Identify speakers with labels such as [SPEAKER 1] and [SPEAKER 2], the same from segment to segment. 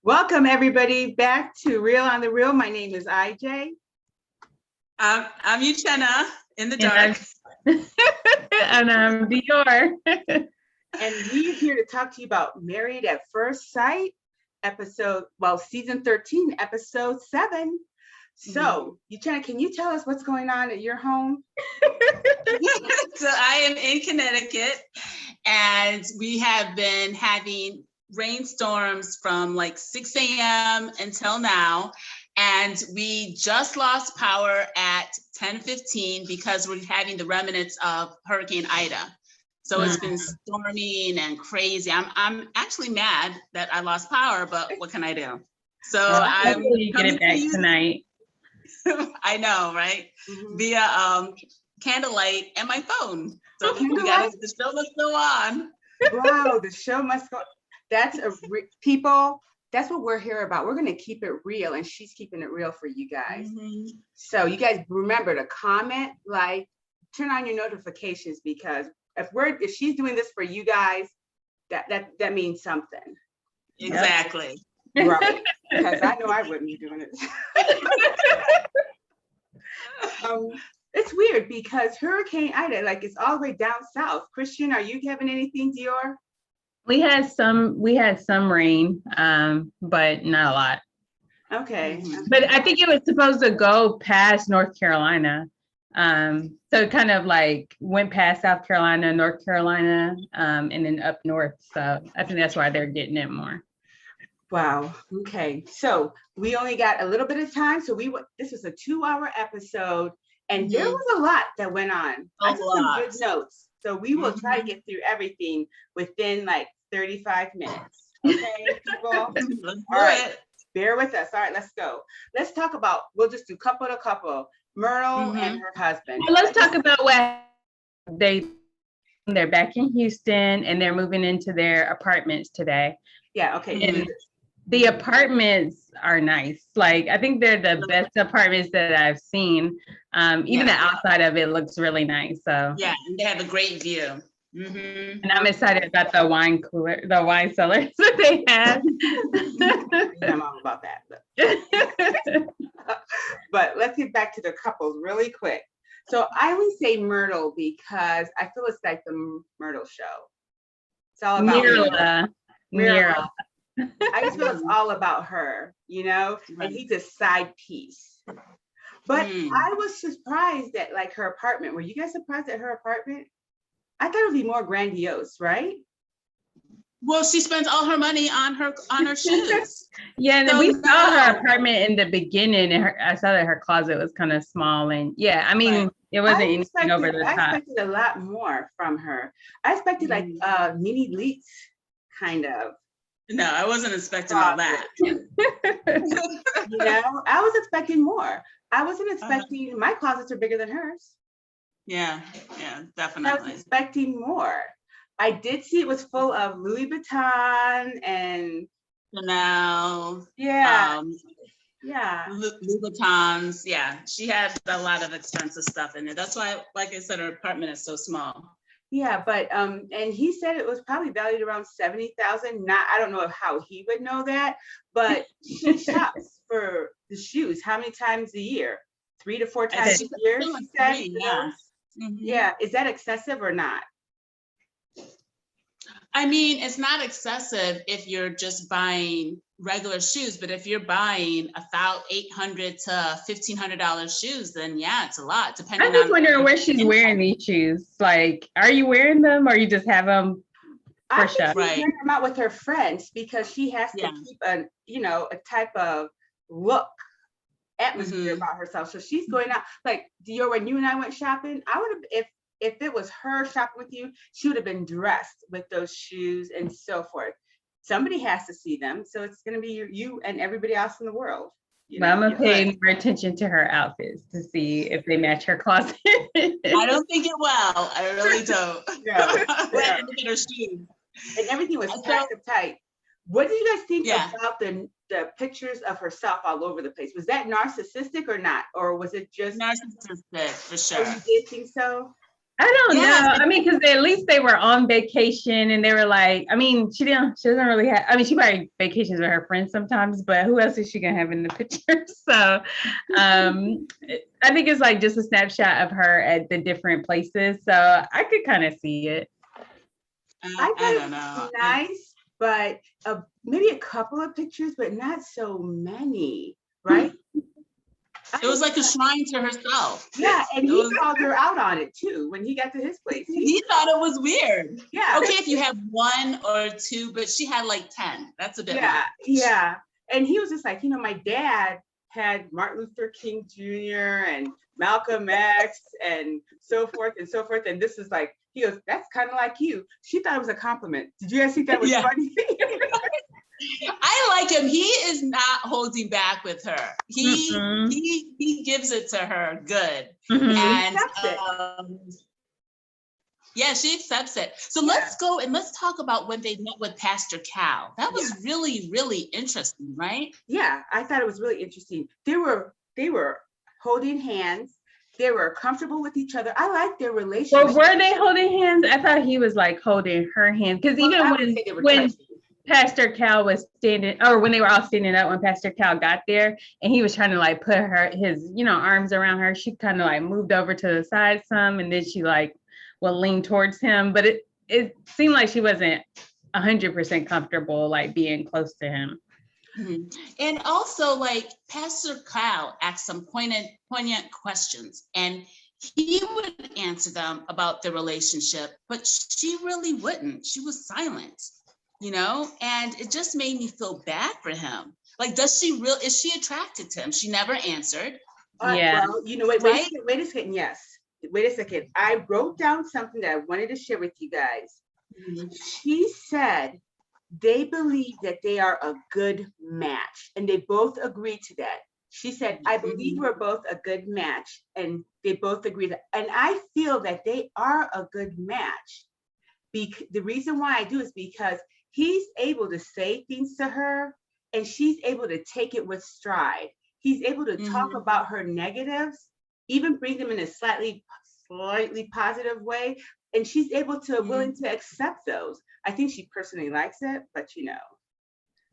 [SPEAKER 1] Welcome everybody back to Real on the Real. My name is IJ.
[SPEAKER 2] I'm Uchenna in the
[SPEAKER 3] And
[SPEAKER 2] dark.
[SPEAKER 3] and I'm Dior.
[SPEAKER 1] And we're here to talk to you about Married at First Sight, season 13, episode 7. So, Uchenna, can you tell us what's going on at your home?
[SPEAKER 2] So I am in Connecticut, and we have been having rainstorms from like 6 a.m. until now. And we just lost power at 10:15 because we're having the remnants of Hurricane Ida. So it's been storming and crazy. I'm actually mad that I lost power, but what can I do? So I'm
[SPEAKER 3] Hopefully you get it back tonight.
[SPEAKER 2] I know, right?
[SPEAKER 1] Mhm.
[SPEAKER 2] Via candlelight and my phone. So the show must go on.
[SPEAKER 1] Wow, the show must go. That's people. That's what we're here about. We're going to keep it real, and she's keeping it real for you guys.
[SPEAKER 2] Mm-hmm.
[SPEAKER 1] So you guys remember to comment, like, turn on your notifications, because if she's doing this for you guys, that means something.
[SPEAKER 2] Exactly.
[SPEAKER 1] Right. Because I know I wouldn't be doing it. It's weird because Hurricane Ida, like, it's all the way down south. Christian, are you having anything, Dior?
[SPEAKER 3] We had some rain, but not a lot.
[SPEAKER 1] Okay.
[SPEAKER 3] But I think it was supposed to go past North Carolina. So it kind of like went past South Carolina, North Carolina, and then up north. So I think that's why they're getting it more.
[SPEAKER 1] Wow. Okay. So we only got a little bit of time. So this was a 2-hour episode, and there was a lot that went on. I took some good notes. So we will try to get through everything within like 35 minutes. Okay, people? All right. Bear with us. All right, let's go. Let's talk about, we'll just do couple to couple. Myrtle and her husband.
[SPEAKER 3] Well, let's talk about what they're back in Houston and they're moving into their apartments today.
[SPEAKER 1] Yeah, okay.
[SPEAKER 3] And the apartments are nice. Like, I think they're the best apartments that I've seen. Even the outside of it looks really nice. So
[SPEAKER 2] yeah, and they have a great view.
[SPEAKER 3] And I'm excited about the wine cellars that they have.
[SPEAKER 1] I'm all about that. But let's get back to the couples really quick. So I always say Myrtle because I feel it's like the Myrtle show. It's all about
[SPEAKER 3] Myrtle.
[SPEAKER 1] I just feel it's all about her, and he's a side piece. But I was surprised at like her apartment. Were you guys surprised at her apartment? I thought it would be more grandiose, right?
[SPEAKER 2] Well, she spends all her money on her shoes.
[SPEAKER 3] Yeah, and we saw her apartment in the beginning, and I saw that her closet was kind of small, and it wasn't anything over the top.
[SPEAKER 1] I expected a lot more from her. I expected like mini leaks, kind of.
[SPEAKER 2] No, I wasn't expecting all that.
[SPEAKER 1] I was expecting more. I wasn't expecting, my closets are bigger than hers.
[SPEAKER 2] Yeah, definitely.
[SPEAKER 1] I was expecting more. I did see it was full of Louis Vuitton and
[SPEAKER 2] Chanel.
[SPEAKER 1] Yeah.
[SPEAKER 2] Louboutins. Yeah, she had a lot of expensive stuff in it. That's why, like I said, her apartment is so small.
[SPEAKER 1] Yeah, but and he said it was probably valued around $70,000. I don't know how he would know that, but she shops for the shoes how many times a year? 3 to 4 times a year. She said, yeah. Is that excessive or not?
[SPEAKER 2] I mean, it's not excessive if you're just buying regular shoes, but if you're buying $800 to $1,500 shoes, then yeah, it's a lot. Depending.
[SPEAKER 3] I'm just wondering where she's wearing these shoes. Like, are you wearing them, or you just have them for show?
[SPEAKER 1] She's wearing them out with her friends because she has to keep a type of look, atmosphere about herself. So she's going out. Like, Dior, when you and I went shopping, I would have, if it was her shopping with you, she would have been dressed with those shoes and so forth. Somebody has to see them, so it's going to be you and everybody else in the world.
[SPEAKER 3] Well, I'm gonna pay more attention to her outfits to see if they match her closet.
[SPEAKER 2] I don't think it will. I really don't. Look at her shoes.
[SPEAKER 1] And everything was packed up tight. What do you guys think about the pictures of herself all over the place? Was that narcissistic or not, or was it just
[SPEAKER 2] narcissistic for sure?
[SPEAKER 1] Oh, you did think so?
[SPEAKER 3] I don't
[SPEAKER 2] Yeah.
[SPEAKER 3] know. I mean, because at least they were on vacation and they were like, I mean, she doesn't really have, I mean, she probably vacations with her friends sometimes, but who else is she gonna have in the picture? So I think it's like just a snapshot of her at the different places. So I could kind of see it.
[SPEAKER 1] I don't know. Nice, but maybe a couple of pictures, but not so many, right?
[SPEAKER 2] It was like a shrine to herself.
[SPEAKER 1] Yeah, and he called her out on it too when he got to his place.
[SPEAKER 2] He thought it was weird.
[SPEAKER 1] Yeah.
[SPEAKER 2] Okay, if you have 1 or 2, but she had like 10. That's a bit much.
[SPEAKER 1] Yeah. And he was just like, my dad had Martin Luther King Jr. and Malcolm X and so forth and so forth. And this is like, he goes, that's kind of like you. She thought it was a compliment. Did you guys think that was funny?
[SPEAKER 2] I like him. He is not holding back with her. He gives it to her good. And yeah, she accepts it. So let's go and let's talk about when they met with Pastor Cal. That was really, really interesting, right?
[SPEAKER 1] Yeah, I thought it was really interesting. They were holding hands. They were comfortable with each other. I like their relationship.
[SPEAKER 3] Well, were they holding hands? I thought he was like holding her hand. Because even when Pastor Cal was standing, or when they were all standing up, when Pastor Cal got there and he was trying to like put his arms around her, she kind of like moved over to the side some, and then she like will lean towards him. But it seemed like she wasn't 100% comfortable like being close to him.
[SPEAKER 2] And also, like, Pastor Cal asked some poignant questions, and he would answer them about the relationship, but she really wouldn't. She was silent, and it just made me feel bad for him. Like, is she attracted to him? She never answered.
[SPEAKER 1] Well, wait a second. Yes. Wait a second. I wrote down something that I wanted to share with you guys. She said they believe that they are a good match, and they both agreed to that. She said, I believe we're both a good match, and they both agreed. And I feel that they are a good match. The reason why I do is because he's able to say things to her, and she's able to take it with stride. He's able to talk about her negatives, even bring them in a slightly positive way, and she's able to willing to accept those. I think she personally likes it, but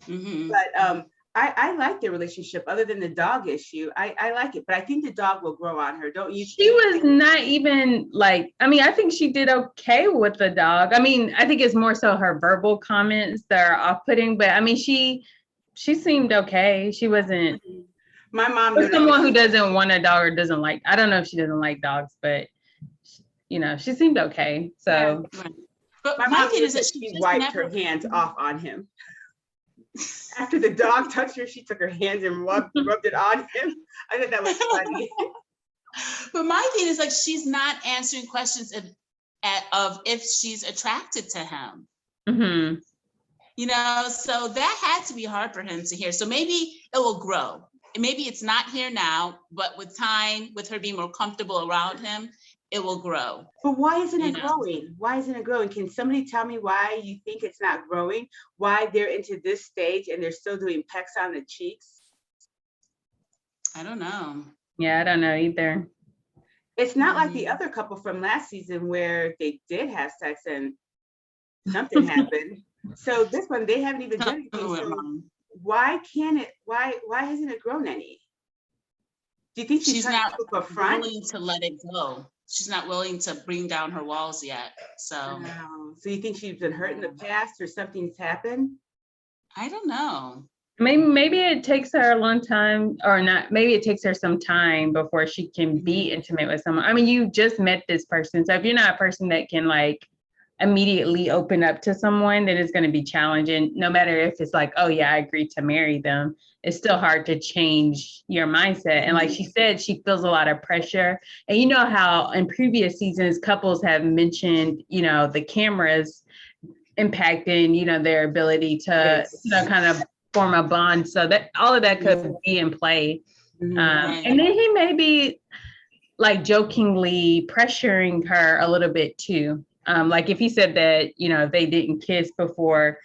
[SPEAKER 1] but I like their relationship. Other than the dog issue, I like it, but I think the dog will grow on her, don't you?
[SPEAKER 3] She was not even like, I mean, I think she did okay with the dog. I mean, I think it's more so her verbal comments that are off-putting, but I mean, she seemed okay. She wasn't.
[SPEAKER 1] My mom.
[SPEAKER 3] For someone who doesn't want a dog or doesn't like, I don't know if she doesn't like dogs, but she seemed okay. So,
[SPEAKER 1] but my mom is that she wiped her hands off on him. After the dog touched her, she took her hands and rubbed it on him. I thought that was funny.
[SPEAKER 2] But my thing is, like, she's not answering questions of if she's attracted to him. So that had to be hard for him to hear. So maybe it will grow. Maybe it's not here now, but with time, with her being more comfortable around him, it will grow.
[SPEAKER 1] But why isn't it growing? Why isn't it growing? Can somebody tell me why you think it's not growing? Why they're into this stage and they're still doing pecks on the cheeks?
[SPEAKER 2] I don't know.
[SPEAKER 3] Yeah, I don't know either.
[SPEAKER 1] It's not like the other couple from last season where they did have sex and something happened. So this one, they haven't even done anything. So why hasn't it grown any? Do you think she's not
[SPEAKER 2] willing to let it go? She's not willing to bring down her walls yet. So
[SPEAKER 1] you think she's been hurt in the past or something's happened?
[SPEAKER 2] I don't know.
[SPEAKER 3] Maybe it takes her a long time, or not. Maybe it takes her some time before she can be intimate with someone. I mean, you just met this person. So if you're not a person that can like immediately open up to someone, then it's going to be challenging. No matter if it's like, oh yeah, I agreed to marry them, it's still hard to change your mindset. And like she said, she feels a lot of pressure. And you know how in previous seasons, couples have mentioned, the cameras impacting, their ability to, kind of form a bond. So that all of that could be in play. And then he may be like jokingly pressuring her a little bit too. Like if he said that, if they didn't kiss before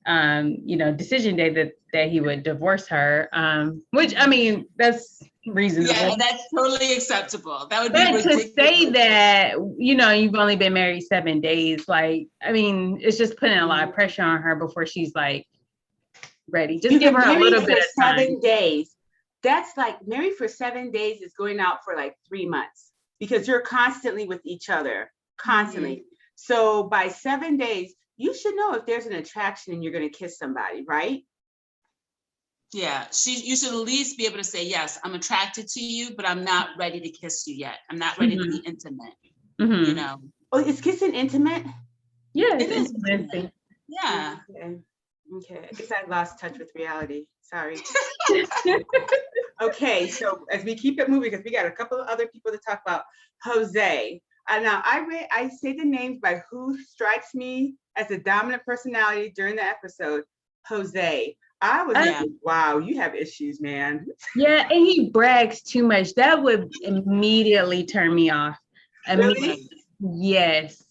[SPEAKER 3] decision day that he would divorce her, which, I mean, that's reasonable.
[SPEAKER 2] Yeah, that's totally acceptable. That would be
[SPEAKER 3] But
[SPEAKER 2] ridiculous.
[SPEAKER 3] to say that, you've only been married 7 days, like, I mean, it's just putting a lot of pressure on her before she's like ready. Just give her a little bit of time.
[SPEAKER 1] 7 days. That's like married for 7 days is going out for like 3 months because you're constantly with each other, constantly. Mm-hmm. So by 7 days, you should know if there's an attraction and you're going to kiss somebody, right?
[SPEAKER 2] Yeah, you should at least be able to say, yes, I'm attracted to you, but I'm not ready to kiss you yet. I'm not ready to be intimate,
[SPEAKER 1] Oh, is kissing intimate?
[SPEAKER 3] Yeah,
[SPEAKER 2] it is intimate. Yeah.
[SPEAKER 1] Okay, I guess I lost touch with reality. Sorry. Okay, so as we keep it moving, because we got a couple of other people to talk about, Jose. Now I say the names by who strikes me as a dominant personality during the episode. Jose. I was like, wow, you have issues, man.
[SPEAKER 3] Yeah, and he brags too much. That would immediately turn me off.
[SPEAKER 1] Really?
[SPEAKER 3] Yes.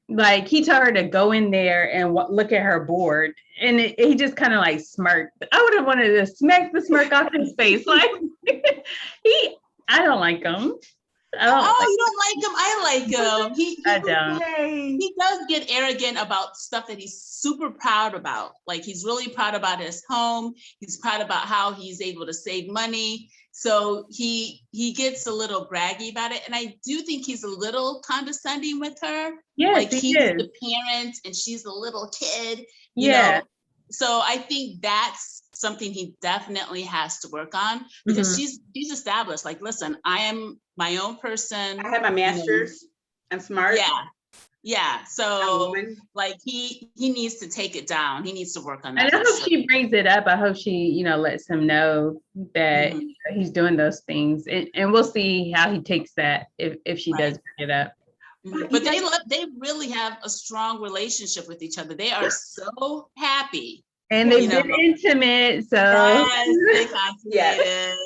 [SPEAKER 3] Like, he told her to go in there and look at her board, and he just kind of like smirked. I would have wanted to smack the smirk off his face. Like, I don't like him.
[SPEAKER 2] You don't like him? I like him.
[SPEAKER 3] I don't.
[SPEAKER 2] He does get arrogant about stuff that he's super proud about. Like, he's really proud about his home. He's proud about how he's able to save money. So he gets a little braggy about it. And I do think he's a little condescending with her.
[SPEAKER 3] Yes,
[SPEAKER 2] like he's the parent and she's the little kid. You know? So I think that's something he definitely has to work on, because she's established, like, listen, I am my own person.
[SPEAKER 1] I have my master's. I'm smart.
[SPEAKER 2] Yeah. So like he needs to take it down. He needs to work on that.
[SPEAKER 3] And I hope she brings it up. I hope she, lets him know that he's doing those things, and we'll see how he takes that if she does bring it up.
[SPEAKER 2] But they really have a strong relationship with each other. They are so happy.
[SPEAKER 3] And they've been intimate, so
[SPEAKER 2] they consummated.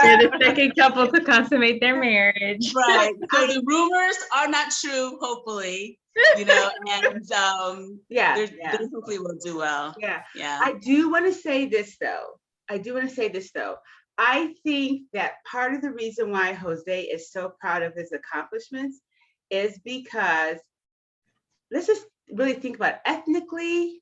[SPEAKER 3] They're the second couple to consummate their marriage.
[SPEAKER 2] Right. So the rumors are not true, hopefully. And they hopefully will do well.
[SPEAKER 1] Yeah. I do want to say this though. I think that part of the reason why Jose is so proud of his accomplishments is because, let's just really think about it. Ethnically,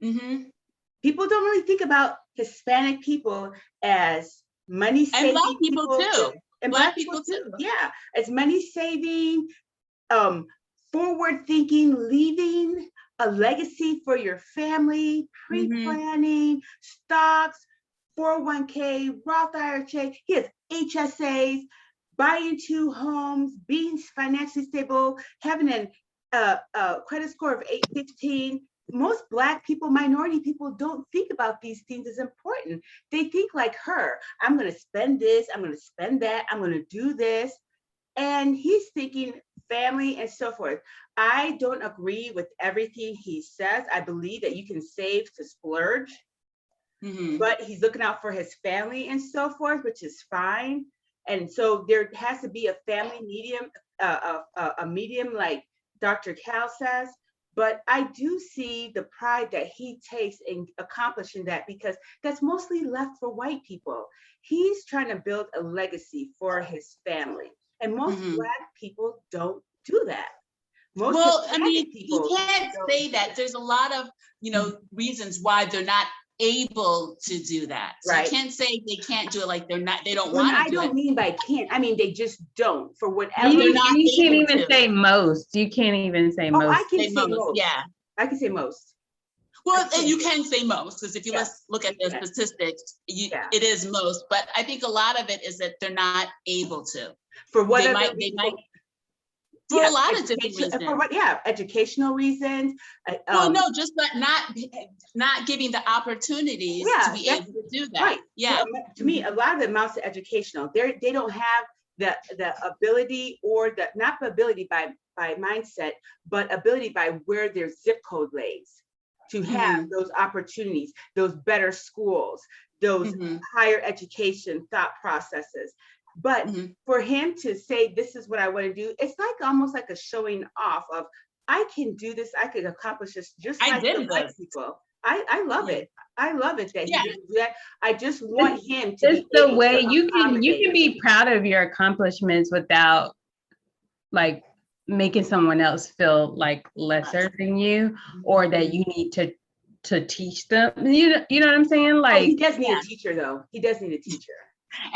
[SPEAKER 1] people don't really think about Hispanic people as money saving.
[SPEAKER 2] And Black people too.
[SPEAKER 1] And Black people too. Yeah, as money saving, forward thinking, leaving a legacy for your family, pre-planning, stocks, 401k, Roth IRA. He has HSAs, buying 2 homes, being financially stable, having a credit score of 815. Most Black people, minority people don't think about these things as important. They think like her, I'm going to spend this, I'm going to spend that, I'm going to do this. And he's thinking family and so forth. I don't agree with everything he says. I believe that you can save to splurge, but he's looking out for his family and so forth, which is fine. And so there has to be a family medium, a medium like Dr. Cal says. But I do see the pride that he takes in accomplishing that, because that's mostly left for white people. He's trying to build a legacy for his family. And most Black people don't do that.
[SPEAKER 2] You can't say that. There's a lot of, reasons why they're not able to do that. So you can't say they can't do it, like they don't want to do it.
[SPEAKER 1] I don't mean by can't. I mean, they just don't, for whatever.
[SPEAKER 3] You can't even say most. You can't even say most.
[SPEAKER 1] I can say most.
[SPEAKER 2] Yeah.
[SPEAKER 1] I can say most.
[SPEAKER 2] Well, you can say most, because if you let's look at the statistics, it is most. But I think a lot of it is that they're not able to.
[SPEAKER 1] For whatever
[SPEAKER 2] they might. For a lot of different reasons.
[SPEAKER 1] Educational reasons.
[SPEAKER 2] Just not giving the opportunities to be able to do that. Right. Yeah.
[SPEAKER 1] So, to me, a lot of it amounts to educational. They don't have the ability, or not the ability by mindset, but ability by where their zip code lays to have those opportunities, those better schools, those higher education thought processes. But for him to say, this is what I want to do, it's like almost like a showing off of, I can do this, I could accomplish this just like the white people. I love it. I love it that he didn't do that. I just want him to
[SPEAKER 3] It's
[SPEAKER 1] be
[SPEAKER 3] the
[SPEAKER 1] able
[SPEAKER 3] way
[SPEAKER 1] to
[SPEAKER 3] you can
[SPEAKER 1] accommodate.
[SPEAKER 3] be proud of your accomplishments without like making someone else feel like lesser than you, or that you need to teach them. You know what I'm saying?
[SPEAKER 1] Oh, he
[SPEAKER 3] Like,
[SPEAKER 1] does need a teacher though. He does need a teacher.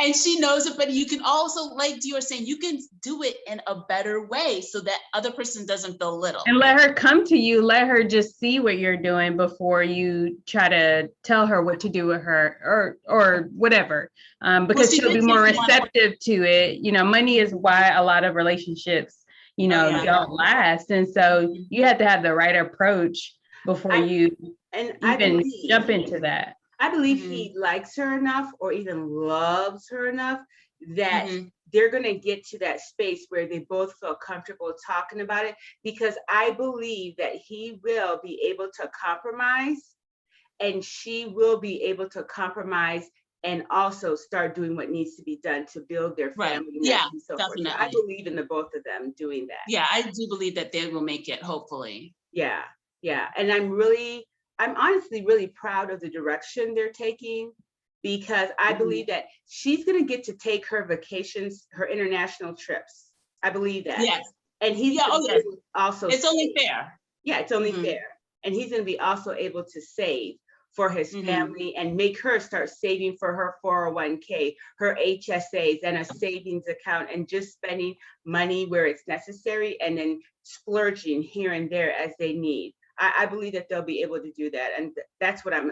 [SPEAKER 2] And she knows it, but you can also, like you were saying, you can do it in a better way so that other person doesn't feel little.
[SPEAKER 3] and let her come to you, let her just see what you're doing before you try to tell her what to do with her or whatever. Because she'll be more receptive to it. You know, money is why a lot of relationships, don't last. And so you have to have the right approach before you even jump into that.
[SPEAKER 1] I believe he likes her enough or even loves her enough that they're going to get to that space where they both feel comfortable talking about it, because I believe that he will be able to compromise and she will be able to compromise and also start doing what needs to be done to build their family.
[SPEAKER 2] Yeah,
[SPEAKER 1] and so
[SPEAKER 2] definitely.
[SPEAKER 1] I believe in the both of them doing that.
[SPEAKER 2] Yeah, I do believe that they will make it, hopefully.
[SPEAKER 1] Yeah. And I'm honestly really proud of the direction they're taking, because I believe that she's going to get to take her vacations, her international trips. I believe that.
[SPEAKER 2] Yes.
[SPEAKER 1] And he's also.
[SPEAKER 2] It's only fair.
[SPEAKER 1] Yeah, it's only fair. And he's going to be also able to save for his family and make her start saving for her 401k, her HSAs, and a savings account, and just spending money where it's necessary and then splurging here and there as they need. I believe that they'll be able to do that. And that's what I'm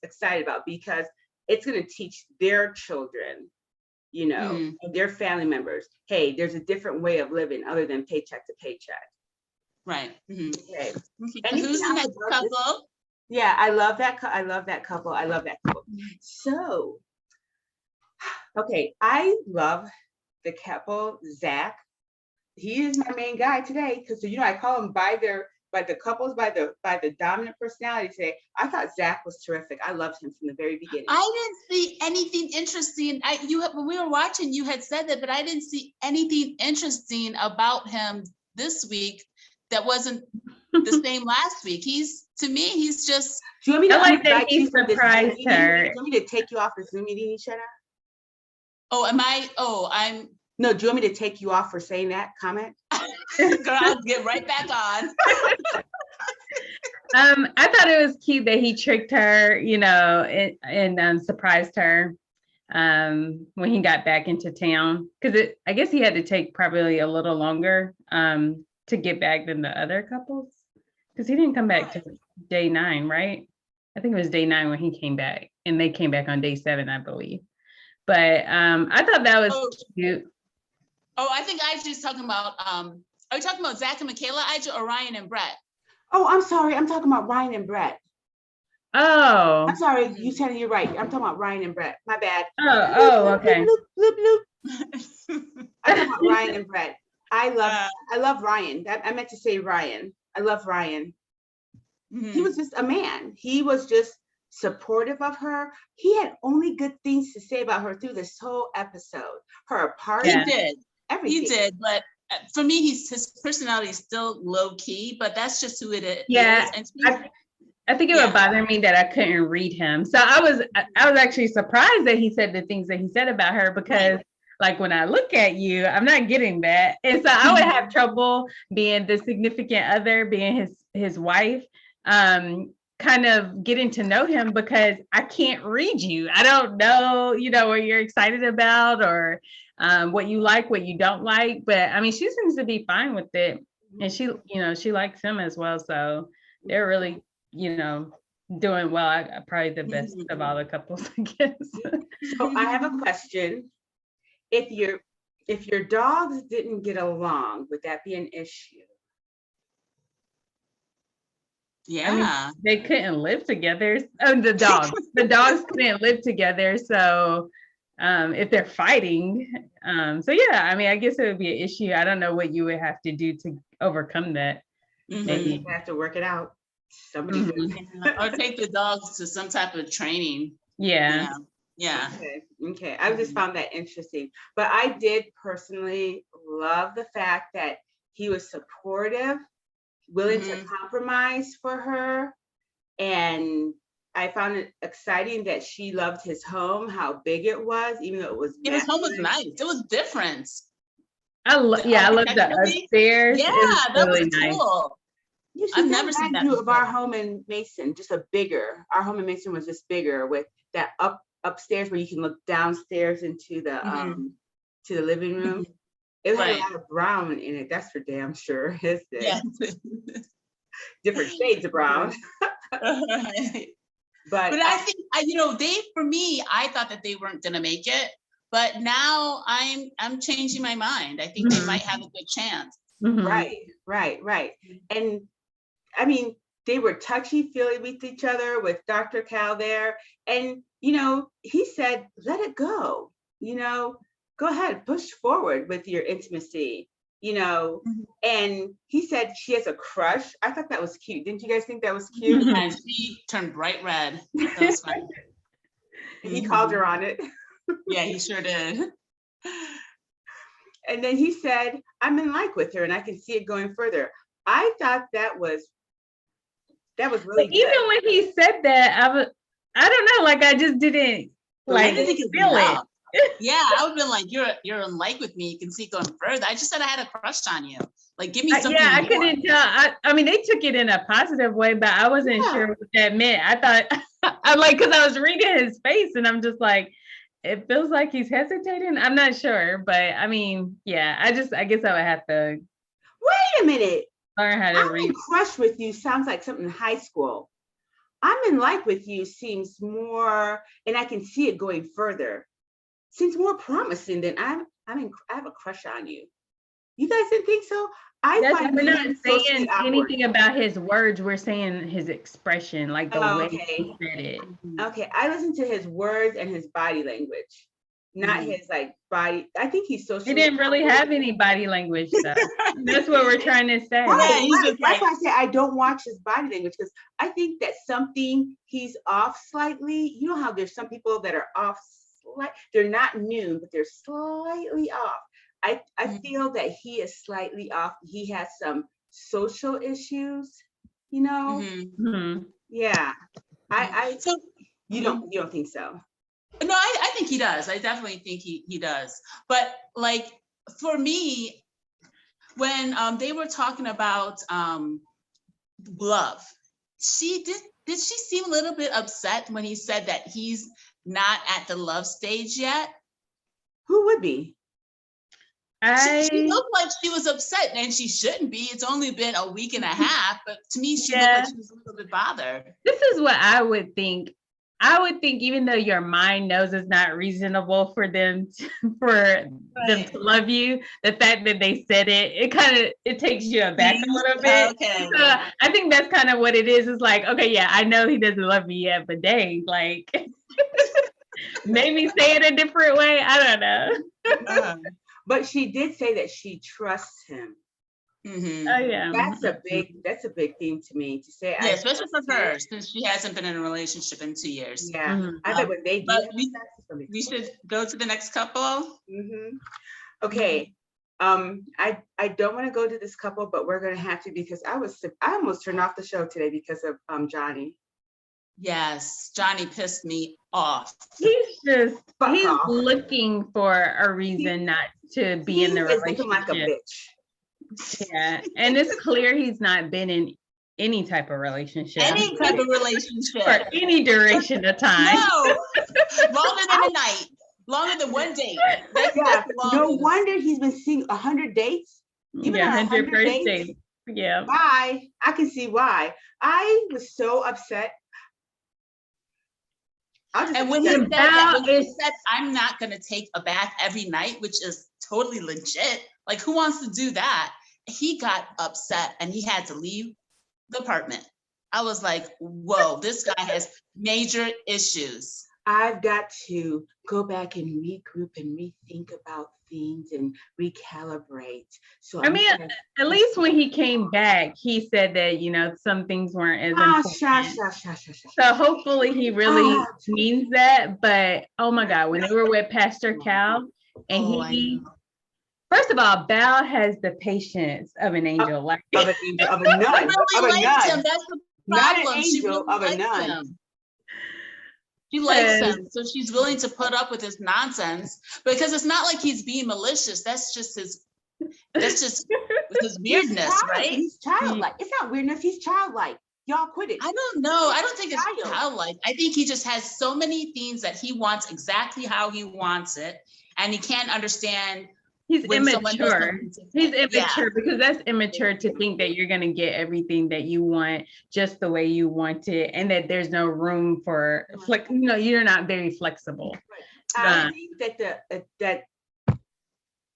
[SPEAKER 1] excited about, because it's going to teach their children, and their family members, hey, there's a different way of living other than paycheck to paycheck.
[SPEAKER 2] Right.
[SPEAKER 1] Okay.
[SPEAKER 2] And who's the next couple?
[SPEAKER 1] Yeah, I love that couple. So, okay, I love the couple, Zach. He is my main guy today, because I call them by the couples by the dominant personality today. I thought Zach was terrific. I loved him from the very beginning.
[SPEAKER 2] I didn't see anything interesting. When we were watching, you had said that, but I didn't see anything interesting about him this week that wasn't the same last week. To me, he's just.
[SPEAKER 1] Do you want me to
[SPEAKER 3] like that he surprised her?
[SPEAKER 1] Do you want me to take you off the Zoom meeting, Shanna?
[SPEAKER 2] Oh, am I? Oh, I'm.
[SPEAKER 1] No, do you want me to take you off for saying that comment?
[SPEAKER 2] Girl, I'll get right back on.
[SPEAKER 3] I thought it was cute that he tricked her, and surprised her when he got back into town. Because I guess he had to take probably a little longer to get back than the other couples. Because he didn't come back to day 9, right? I think it was day 9 when he came back, and they came back on day 7, I believe. But I thought that was cute.
[SPEAKER 2] Oh, I think I was talking about, are we talking about Zach and Michaela, or Ryan and Brett?
[SPEAKER 1] Oh, I'm sorry. I'm talking about Ryan and Brett.
[SPEAKER 3] Oh.
[SPEAKER 1] I'm sorry. You're right. I'm talking about Ryan and Brett. My bad.
[SPEAKER 3] Oh, okay.
[SPEAKER 1] Bloop, bloop, bloop. I'm talking about Ryan and Brett. I love Ryan. I meant to say Ryan. I love Ryan. He was just a man. He was just supportive of her. He had only good things to say about her through this whole episode. Her apartment.
[SPEAKER 2] He did.
[SPEAKER 1] Everything.
[SPEAKER 2] He did, but for me, his personality is still low key, but that's just who it is.
[SPEAKER 3] Yeah, I think it would bother me that I couldn't read him. So I was actually surprised that he said the things that he said about her, because like when I look at you, I'm not getting that. And so I would have trouble being the significant other, being his wife, kind of getting to know him, because I can't read you. I don't know, what you're excited about, or what you like, what you don't like. But I mean, she seems to be fine with it. And she likes him as well. So they're really, doing well. Probably the best of all the couples, I guess.
[SPEAKER 1] So I have a question. If your dogs didn't get along, would that be an issue?
[SPEAKER 2] Yeah.
[SPEAKER 3] I mean, they couldn't live together. Oh, the dogs couldn't live together. So if they're fighting, so yeah, I mean, I guess it would be an issue. I don't know what you would have to do to overcome that.
[SPEAKER 1] Maybe you have to work it out. Somebody
[SPEAKER 2] or take the dogs to some type of training.
[SPEAKER 3] Yeah.
[SPEAKER 1] Okay. I just found that interesting. But I did personally love the fact that he was supportive, willing to compromise for her, And I found it exciting that she loved his home, how big it was, even though it was
[SPEAKER 2] His home was nice. It was different.
[SPEAKER 3] I love the upstairs.
[SPEAKER 2] Yeah, that was cool.
[SPEAKER 1] I've never seen that view of our home in Mason, just our home in Mason was just bigger with that upstairs where you can look downstairs into the to the living room. It had a lot of brown in it, that's for damn sure.
[SPEAKER 2] Yeah.
[SPEAKER 1] Different shades of brown. But
[SPEAKER 2] I think for me, I thought that they weren't gonna make it, but now I'm changing my mind. I think they might have a good chance.
[SPEAKER 1] Right. And I mean, they were touchy-feely with each other with Dr. Cal there. And, he said, let it go, go ahead, push forward with your intimacy, and he said she has a crush. I thought that was cute. Didn't you guys think that was cute?
[SPEAKER 2] And she turned bright red. That was funny.
[SPEAKER 1] He called her on it.
[SPEAKER 2] Yeah, he sure did.
[SPEAKER 1] And then he said, I'm in like with her and I can see it going further. I thought that was really good.
[SPEAKER 3] Even when he said that, I don't know, like I just didn't feel it.
[SPEAKER 2] Yeah, I would have been like, you're in like with me. You can see it going further. I just said I had a crush on you. Like, give me something.
[SPEAKER 3] Yeah, I couldn't tell. I mean, they took it in a positive way, but I wasn't sure what that meant. I thought, because I was reading his face and I'm just like, it feels like he's hesitating. I'm not sure, but I mean, yeah, I guess I would have to.
[SPEAKER 1] Wait a minute.
[SPEAKER 3] Learn how to read.
[SPEAKER 1] I'm in crush with you sounds like something in high school. I'm in like with you seems more, and I can see it going further. Seems more promising than I have a crush on you. You guys didn't think so?
[SPEAKER 3] We're not saying anything about his words. We're saying his expression, like the way he said it.
[SPEAKER 1] Okay, I listened to his words and his body language, not his body. I think he's so.
[SPEAKER 3] He didn't really have any body language, though. That's what we're trying to say.
[SPEAKER 1] Right. That's why I say I don't watch his body language, because I think that he's off slightly. You know how there's some people that are off. They're not new, but they're slightly off. I feel that he is slightly off. He has some social issues, Yeah. So you don't think so?
[SPEAKER 2] No, I think he does. I definitely think he does. But like for me, when they were talking about love, did she seem a little bit upset when he said that he's not at the love stage yet?
[SPEAKER 1] Who would be?
[SPEAKER 2] She looked like she was upset, and she shouldn't be. It's only been a week and a half, but to me, she looked like she was a little bit bothered.
[SPEAKER 3] This is what I would think. I would think, even though your mind knows it's not reasonable for them to love you, the fact that they said it takes you aback a little bit.
[SPEAKER 2] Okay.
[SPEAKER 3] So I think that's kind of what it is. It's like, okay, yeah, I know he doesn't love me yet, but dang, like maybe say it a different way. I don't know.
[SPEAKER 1] But she did say that she trusts him.
[SPEAKER 2] Mm-hmm.
[SPEAKER 3] Oh yeah,
[SPEAKER 1] that's a big thing to me to say.
[SPEAKER 2] Yeah, especially for her, since she hasn't been in a relationship in 2 years.
[SPEAKER 1] Yeah, I bet when they do.
[SPEAKER 2] But we should go to the next couple.
[SPEAKER 1] Mm-hmm. Okay, I don't want to go to this couple, but we're gonna have to, because I almost turned off the show today because of Johnny.
[SPEAKER 2] Yes, Johnny pissed me off.
[SPEAKER 3] He's looking for a reason not to be in the relationship.
[SPEAKER 1] Looking like a bitch.
[SPEAKER 3] Yeah, and it's clear he's not been in any type of relationship.
[SPEAKER 2] Any type of relationship.
[SPEAKER 3] For any duration of time.
[SPEAKER 2] No, longer than a night. Longer than one date. That's
[SPEAKER 1] no wonder he's been seeing 100 dates. Even 100 first dates.
[SPEAKER 3] Yeah.
[SPEAKER 1] Why? I can see why. I was so upset.
[SPEAKER 2] And when he said, I'm not going to take a bath every night, which is totally legit. Like, who wants to do that? He got upset and he had to leave the apartment. I was like, whoa, this guy has major issues.
[SPEAKER 1] I've got to go back and regroup and rethink about things and recalibrate. So
[SPEAKER 3] at least when he came back, he said that, some things weren't as important. So hopefully he really means that. But oh my God, when they were with Pastor Cal, and first of all, Bao has the patience of an angel,
[SPEAKER 1] of a nun.
[SPEAKER 2] That's the
[SPEAKER 1] Not an
[SPEAKER 2] problem. She
[SPEAKER 1] angel
[SPEAKER 2] really
[SPEAKER 1] of a
[SPEAKER 2] likes
[SPEAKER 1] nun.
[SPEAKER 2] him. She likes him, so she's willing to put up with his nonsense because it's not like he's being malicious. That's just his weirdness, right?
[SPEAKER 1] He's childlike. It's not weirdness. He's childlike. Y'all quit it.
[SPEAKER 2] I don't know. I don't think it's childlike. I think he just has so many things that he wants exactly how he wants it, and he can't understand.
[SPEAKER 3] He's immature. He's immature because that's immature to think that you're going to get everything that you want just the way you want it, and that there's no room for you're not very flexible.
[SPEAKER 1] I think that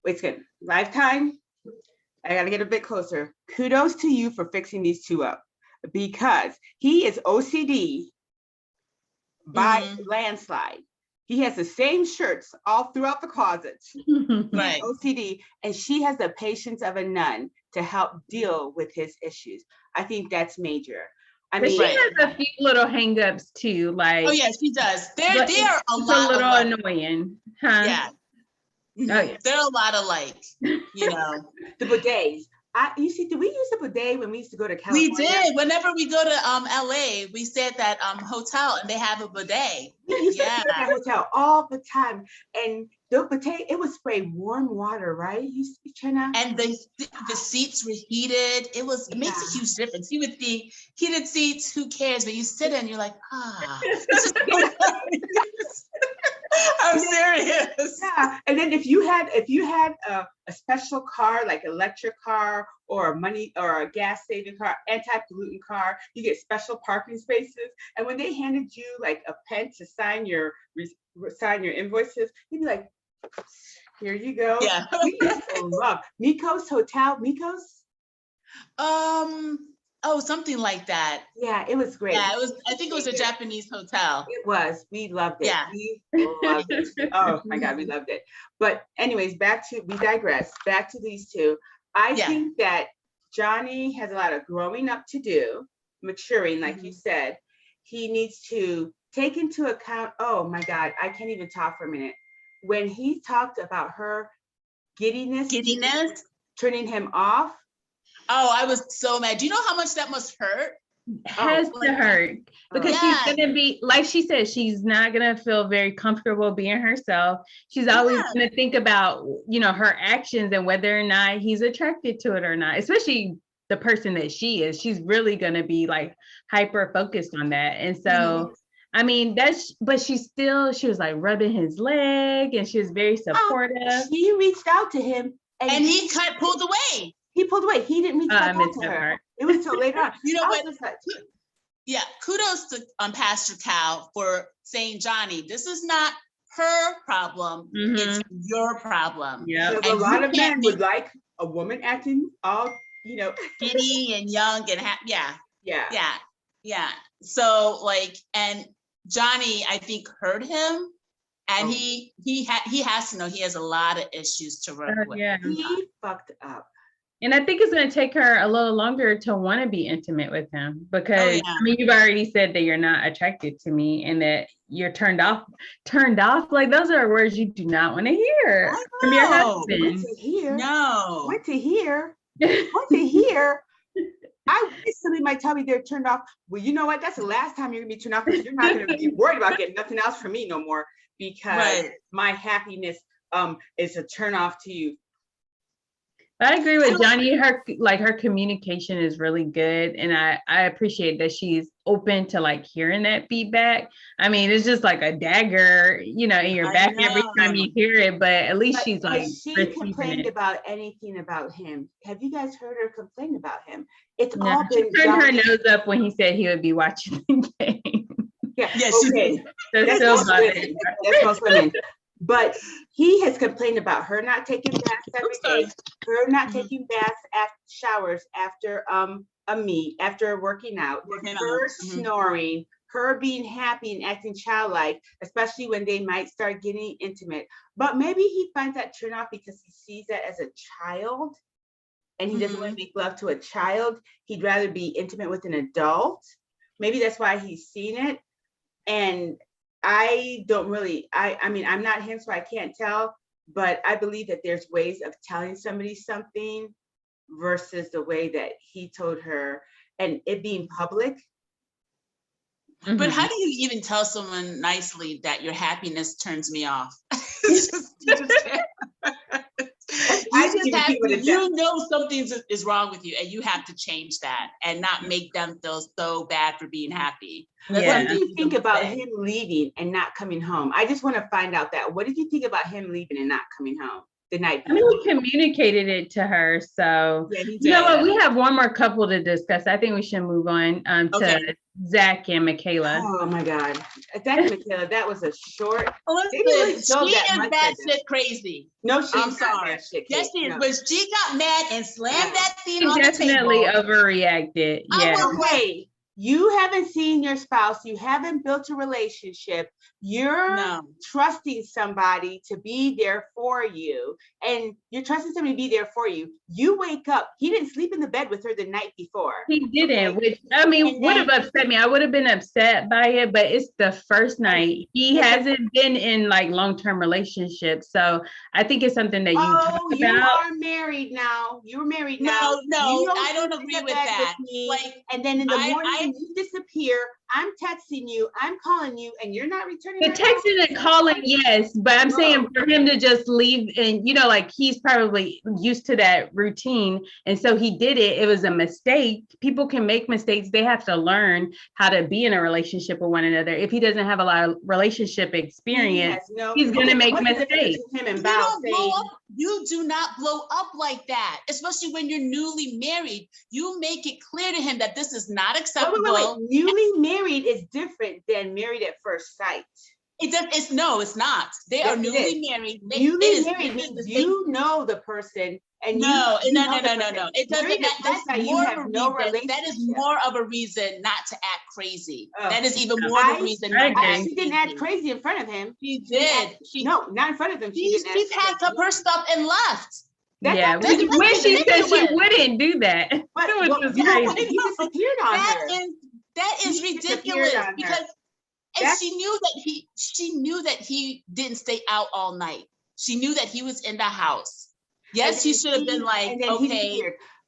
[SPEAKER 1] wait, good. Lifetime. I got to get a bit closer. Kudos to you for fixing these two up, because he is OCD by landslide. He has the same shirts all throughout the closet.
[SPEAKER 2] Right.
[SPEAKER 1] OCD, and she has the patience of a nun to help deal with his issues. I think that's major.
[SPEAKER 3] But she has a few little hangups too, like.
[SPEAKER 2] Oh yeah, she does. They're a
[SPEAKER 3] little annoying, huh?
[SPEAKER 2] Yeah. Oh yeah. They're a lot alike, The
[SPEAKER 1] bidets. Did we use the bidet when we used to go to California?
[SPEAKER 2] We did. Whenever we go to LA, we stay at that hotel and they have a bidet.
[SPEAKER 1] We used to go to that hotel all the time. And the bidet, it would spray warm water, right?
[SPEAKER 2] And the seats were heated. It makes a huge difference. You would think heated seats, who cares? But you sit in, you're like, this is I'm serious.
[SPEAKER 1] Yeah, and then if you had a special car, like electric car or a gas saving car, anti-pollutant car, you get special parking spaces. And when they handed you like a pen to sign your invoices, you'd be like, here you go.
[SPEAKER 2] Yeah.
[SPEAKER 1] We used to love Miko's Hotel. Miko's?
[SPEAKER 2] Oh, something like that.
[SPEAKER 1] Yeah, it was great.
[SPEAKER 2] Yeah, I think it was a Japanese hotel.
[SPEAKER 1] It was. We loved it.
[SPEAKER 2] Yeah.
[SPEAKER 1] We loved it. Oh my God, we loved it. But anyways, we digress. Back to these two. I think that Johnny has a lot of growing up to do, maturing, like you said. He needs to take into account, oh my God, I can't even talk for a minute. When he talked about her giddiness turning him off.
[SPEAKER 2] Oh, I was so mad. Do you know how much that must hurt?
[SPEAKER 3] Has to hurt, because she's gonna be, like she said, she's not gonna feel very comfortable being herself. She's always gonna think about, her actions and whether or not he's attracted to it or not, especially the person that she is. She's really gonna be like hyper focused on that. And so I mean, but she was like rubbing his leg, and she was very supportive.
[SPEAKER 1] She reached out to him
[SPEAKER 2] and he pulled away.
[SPEAKER 1] He pulled away. He didn't reach out to her. It was till later on.
[SPEAKER 2] You know what? Yeah, kudos to Pastor Cal for saying, Johnny, this is not her problem. It's your problem.
[SPEAKER 1] Yeah. A lot of men would like a woman acting all,
[SPEAKER 2] giddy and young and Yeah. So and Johnny, I think, heard him, and he has to know he has a lot of issues to work with.
[SPEAKER 3] Yeah.
[SPEAKER 1] He fucked up.
[SPEAKER 3] And I think it's going to take her a little longer to want to be intimate with him, because I mean, you've already said that you're not attracted to me and that you're turned off. Like, those are words you do not want to hear from your husband.
[SPEAKER 1] What to hear?
[SPEAKER 2] No.
[SPEAKER 1] What to hear? What to hear? I wish somebody might tell me they're turned off. Well, you know what? That's the last time you're gonna be turned off, because you're not gonna be worried about getting nothing else from me no more, because my happiness is a turn off to you.
[SPEAKER 3] I agree with Johnny. Her communication is really good, and I appreciate that she's open to hearing that feedback. I mean, it's just like a dagger, in your back every time you hear it, but at least she's
[SPEAKER 1] she complained about anything about him. Have you guys heard her complain about him? It's all been.
[SPEAKER 3] She turned her nose up when he said he would be watching the game.
[SPEAKER 1] Yeah. Okay. That's most women. But he has complained about her not taking baths every day, her not taking baths after showers after a meet, after working out, her snoring, her being happy and acting childlike, especially when they might start getting intimate. But maybe he finds that turn off because he sees that as a child, and he doesn't want to make love to a child. He'd rather be intimate with an adult. Maybe that's why he's seen it. And I don't really, I mean, I'm not him, so I can't tell, but I believe that there's ways of telling somebody something versus the way that he told her, and it being public.
[SPEAKER 2] But how do you even tell someone nicely that your happiness turns me off? You know something is wrong with you, and you have to change that and not make them feel so bad for being happy.
[SPEAKER 1] What do you think about him leaving and not coming home? I just want to find out that. What did you think about him leaving and not coming home the night before?
[SPEAKER 3] I mean, we communicated it to her. So, you know what? We have one more couple to discuss. I think we should move on to Zach and Michaela.
[SPEAKER 1] Oh my God. Zach and Michaela, that was a short.
[SPEAKER 2] She is batshit crazy.
[SPEAKER 1] No, I'm
[SPEAKER 2] sorry. Yes, she is. But she got mad and slammed that thing on the table.
[SPEAKER 3] Definitely overreacted. Yeah.
[SPEAKER 1] You haven't seen your spouse. You haven't built a relationship. You're trusting somebody to be there for you. And you're trusting somebody to be there for you. You wake up. He didn't sleep in the bed with her the night before.
[SPEAKER 3] He didn't, which, I mean, would have upset me. I would have been upset by it, but it's the first night. He hasn't been in like long-term relationships. So I think it's something that you talk about.
[SPEAKER 1] You are married now. You're married now.
[SPEAKER 2] No, I don't agree with that.
[SPEAKER 1] And then in the morning, you disappear. I'm texting you, I'm calling you, and you're not returning.
[SPEAKER 3] The texting and calling, yes, but I'm saying for him to just leave, and you know, like he's probably used to that routine, and so he did it. It was a mistake. People can make mistakes. They have to learn how to be in a relationship with one another. If he doesn't have a lot of relationship experience, he's going to make mistakes.
[SPEAKER 2] You do not blow up like that, especially when you're newly married. You make it clear to him that this is not acceptable.
[SPEAKER 1] Wait. Newly married is different than married at first sight.
[SPEAKER 2] It's not. They are newly married.
[SPEAKER 1] Newly married means you know the person. And
[SPEAKER 2] no. It doesn't. That is more of a reason not to act crazy. That is even more of a reason.
[SPEAKER 1] She didn't act crazy in front of him.
[SPEAKER 2] She did.
[SPEAKER 1] Not in front of him.
[SPEAKER 2] She packed up her stuff and left.
[SPEAKER 3] When she said she wouldn't do that.
[SPEAKER 1] He disappeared on her.
[SPEAKER 2] That is ridiculous because she knew that he didn't stay out all night. She knew that he was in the house. Yes, she should have been like, okay.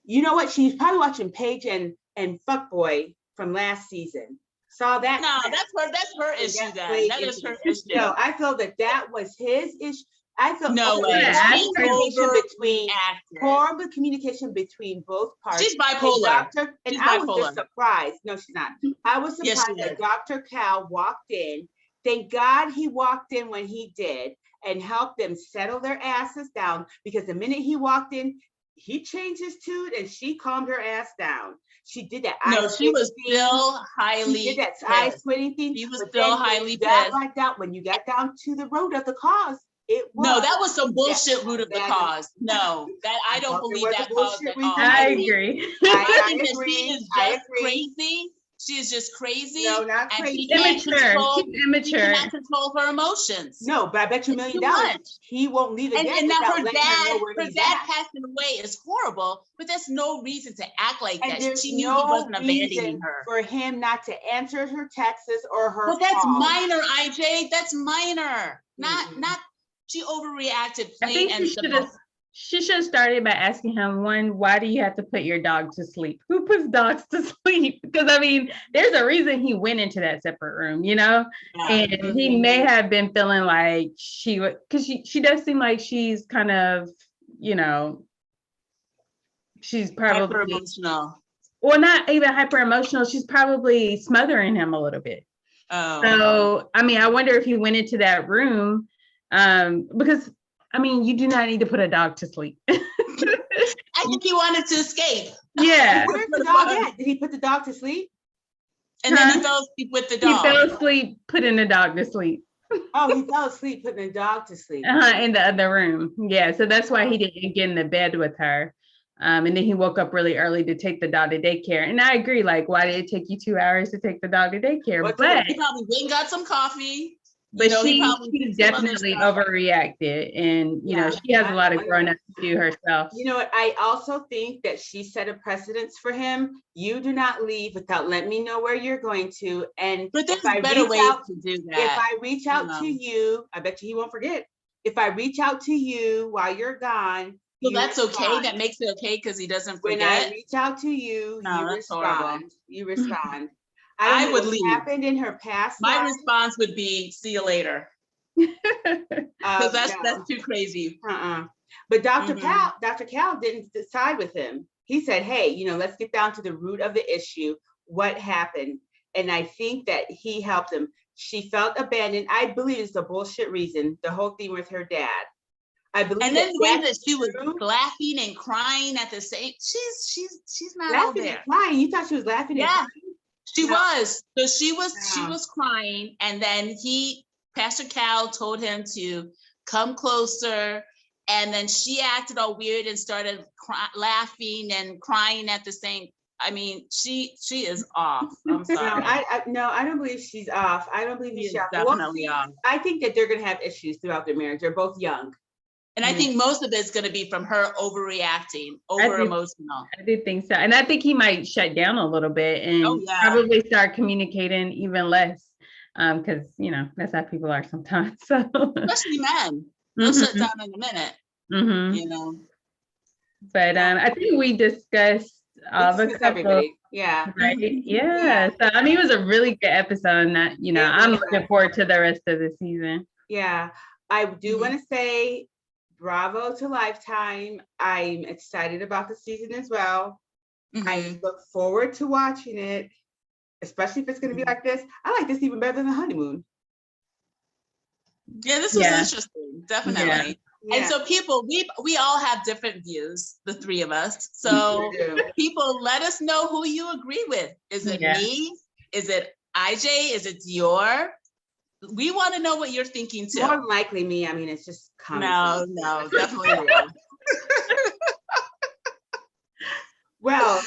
[SPEAKER 1] You know what? She's probably watching Paige and Fuckboy from last season. Saw that.
[SPEAKER 2] No, that's her issue. That is her issue.
[SPEAKER 1] No, I feel that was his issue. I feel horrible communication between both parties.
[SPEAKER 2] She's bipolar.
[SPEAKER 1] I was just surprised. No, she's not. I was surprised that Dr. Cal walked in. Thank God he walked in when he did and helped them settle their asses down, because the minute he walked in, he changed his tune and she calmed her ass down. She did that.
[SPEAKER 2] She was still highly.
[SPEAKER 1] She did that eye squinting thing.
[SPEAKER 2] She was still highly pissed.
[SPEAKER 1] Like that, when you got down to the root of the cause,
[SPEAKER 2] that was some bullshit root of the cause. No, that I don't believe that caused at all.
[SPEAKER 3] I agree.
[SPEAKER 2] I think that she is just crazy. She is just crazy.
[SPEAKER 1] No, not crazy.
[SPEAKER 3] She's immature.
[SPEAKER 2] She cannot control her emotions.
[SPEAKER 1] No, but I bet you $1 million he won't leave again.
[SPEAKER 2] And now her dad passing away is horrible, but that's no reason to act like that. She knew he wasn't abandoning her.
[SPEAKER 1] For him not to answer her texts or her.
[SPEAKER 2] But that's minor, IJ. That's minor. Not. She overreacted.
[SPEAKER 3] She should have started by asking him, one, why do you have to put your dog to sleep? Who puts dogs to sleep? Because I mean, there's a reason he went into that separate room, you know? And he may have been feeling like she would, because she does seem like she's kind of, you know, she's probably
[SPEAKER 2] hyper emotional.
[SPEAKER 3] Or not even hyper emotional. She's probably smothering him a little bit. So, I mean, I wonder if he went into that room because I mean, you do not need to put a dog to sleep.
[SPEAKER 2] I think he wanted to escape.
[SPEAKER 3] Yeah.
[SPEAKER 1] Where's the dog at? Did he put the dog to sleep?
[SPEAKER 2] And then he fell asleep with the dog.
[SPEAKER 3] He fell asleep putting the dog to sleep.
[SPEAKER 1] Oh, he fell asleep putting the dog to sleep.
[SPEAKER 3] In the other room. Yeah, so that's why he didn't get in the bed with her. And then he woke up really early to take the dog to daycare. And I agree, like, why did it take you 2 hours to take the dog to daycare?
[SPEAKER 2] But he probably went and got some coffee.
[SPEAKER 3] But she definitely overreacted, and you know, she has a lot of growing up to do herself.
[SPEAKER 1] You know what? I also think that she set a precedence for him. You do not leave without letting me know where you're going to. And
[SPEAKER 2] but there's better ways to do that.
[SPEAKER 1] If I reach out to you, I bet you he won't forget. If I reach out to you while you're gone,
[SPEAKER 2] well, that's okay. That makes it okay because he doesn't forget.
[SPEAKER 1] When I reach out to you, you respond. You respond. I
[SPEAKER 2] would
[SPEAKER 1] what
[SPEAKER 2] leave.
[SPEAKER 1] Happened in her past
[SPEAKER 2] My
[SPEAKER 1] life.
[SPEAKER 2] response would be, see you later. Because that's too crazy.
[SPEAKER 1] But Dr. Cal didn't decide with him. He said, hey, let's get down to the root of the issue. What happened? And I think that he helped him. She felt abandoned. I believe it's a bullshit reason, the whole thing with her dad. I believe
[SPEAKER 2] and then the way that she was laughing and crying at the same, she's not all
[SPEAKER 1] laughing
[SPEAKER 2] there.
[SPEAKER 1] and crying. You thought she was laughing and crying?
[SPEAKER 2] She was. So she was crying, and then Pastor Cal told him to come closer, and then she acted all weird and started laughing and crying at the same. I mean, she is off. I'm sorry.
[SPEAKER 1] No, I don't believe she's off. I don't believe she's off.
[SPEAKER 2] Definitely off.
[SPEAKER 1] I think that they're going to have issues throughout their marriage. They're both young.
[SPEAKER 2] And I think most of it's going to be from her overreacting, over-emotional.
[SPEAKER 3] I do think so. And I think he might shut down a little bit and probably start communicating even less. Because, that's how people are sometimes. So.
[SPEAKER 2] Especially men. They'll shut down in a minute,
[SPEAKER 3] But I think we discussed the couple.
[SPEAKER 1] Yeah.
[SPEAKER 3] Right? Yeah. So, it was a really good episode. And that, I'm looking forward to the rest of the season.
[SPEAKER 1] Yeah. I do want to say bravo to Lifetime. I'm excited about the season as well. I look forward to watching it, especially if it's going to be like this. I like this even better than The Honeymoon.
[SPEAKER 2] Yeah, this was interesting, definitely. Yeah. And so people, we all have different views, the three of us. So people, let us know who you agree with. Is it me? Is it IJ? Is it Dior? We want to know what you're thinking too.
[SPEAKER 1] More than likely me. I mean, it's just common.
[SPEAKER 2] No, definitely not.
[SPEAKER 1] Well,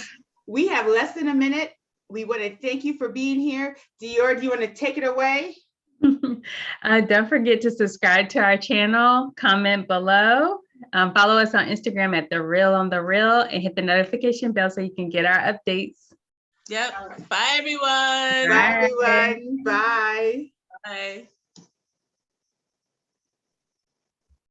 [SPEAKER 1] we have less than a minute. We want to thank you for being here. Dior, do you want to take it away?
[SPEAKER 3] Don't forget to subscribe to our channel, comment below, follow us on Instagram at @TheRealOnTheReal, and hit the notification bell so you can get our updates.
[SPEAKER 2] Yep. Bye, everyone.
[SPEAKER 1] Bye, everyone. Bye.
[SPEAKER 2] Bye.